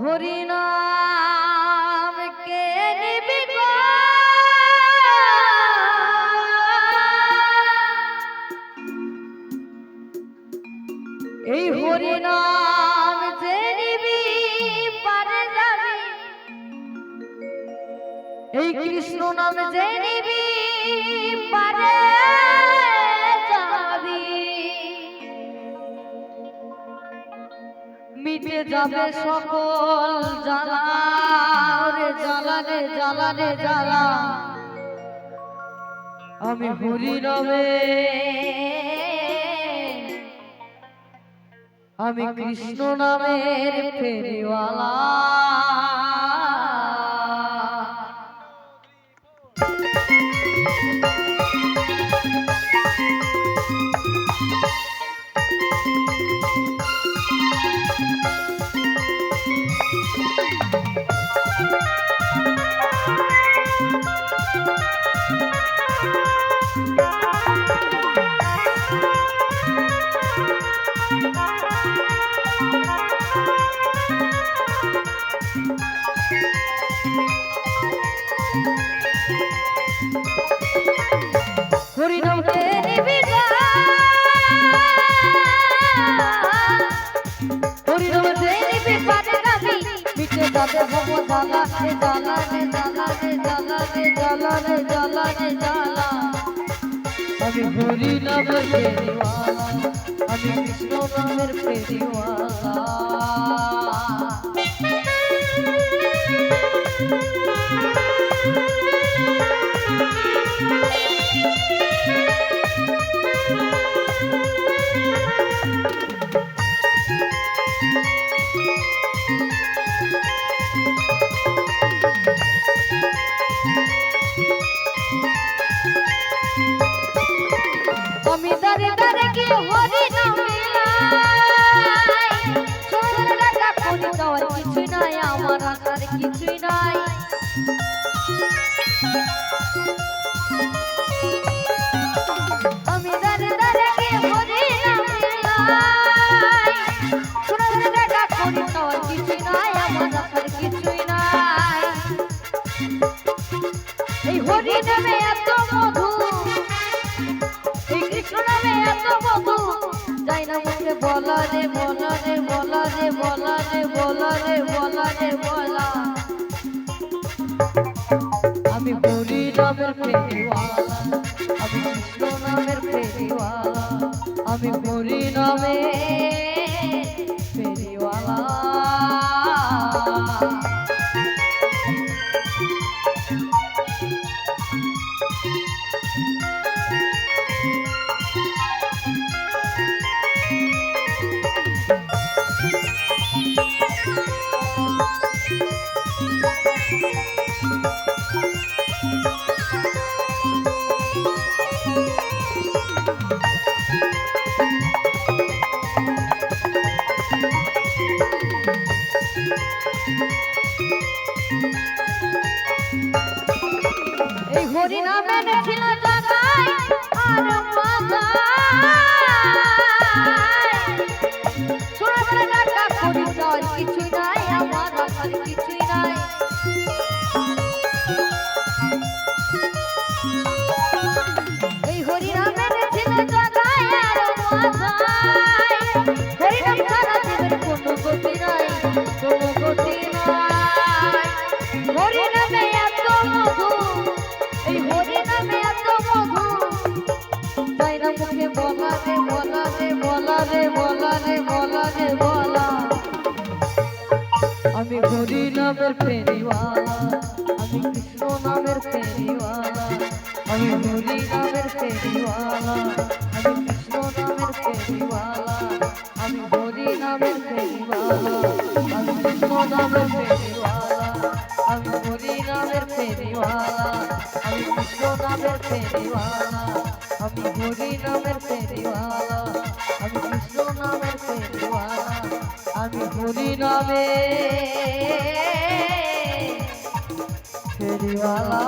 হরি নাম কে নিবি গো, এই হরি নাম যে নিবি পারে যাবি, এই কৃষ্ণ নাম যে নিবি পারে যাবি, মিটে যাবে সকল জ্বালা রে জ্বালা রে জ্বালা রে জ্বালা। আমি হরি নামে আমি কৃষ্ণ নামের ফেরিওয়ালা। হরি নাম কে নিবি গো, হরি নাম যে নিবি পারে যাবি, মিটে যাবে ভব জ্বালা রে জ্বালা রে জ্বালা রে জ্বালা রে জ্বালা রে জ্বালা রে জ্বালা। আমি হরি নামের ফেরিওয়ালা, আমি কৃষ্ণ নামের ফেরিওয়ালা। আমি দারে দারে কি হরি নাম মিলাই, সোনার টাকা কোনি দেওয়ার কিছুই নাই, আমার আসার কিছুই নাই। আমি দারে দারে কি হরি নাম মিলাই, সোনার টাকা কোনি দেওয়ার কিছুই নাই, আমার আসার কিছুই নাই। এই হরি নামে এত মধু, কৃষ্ণ নামে এত মধু, যাই না মুখে বলা রে বলা রে বলা রে বলা রে বলা রে বলা রে বলা। আমি হরি নামের ফেরিওয়ালা, আমি কৃষ্ণ নামের ফেরিওয়ালা, আমি হরি নামের ফেরিওয়ালা। এই হরি নামে ছিল জাগাই আর মাথায়, সোনার টাকা করি চাই কিছুই নাই, আমার আসার কিছুই নাই। এই হরি নামে ছিল জাগাই আর মাথায়, হরি নাম ছাড়া জীবের কোনো গতি নাই, কোনো গতি নাই। হরি নামে এত মধু, এই হরি নামে এত মধু, তাই না মুখে বলা রে বলা রে বলা রে বলা রে বলা রে বলা। আমি হরি নামের ফেরিওয়ালা, আমি কৃষ্ণ নামের ফেরিওয়ালা, আমি হরি নামের ফেরিওয়ালা, আমি কৃষ্ণ নামের ফেরিওয়ালা, আমি হরি নামের ফেরিওয়ালা, আমি কৃষ্ণ নামের ফেরিওয়ালা, আমি হরি নামের ফেরিওয়ালা, আমি কৃষ্ণ নামের ফেরিওয়ালা, আমি হরি নামের ফেরিওয়ালা, আমি কৃষ্ণ নামের ফেরিওয়ালা, আমি হরি নামের ফেরিওয়ালা।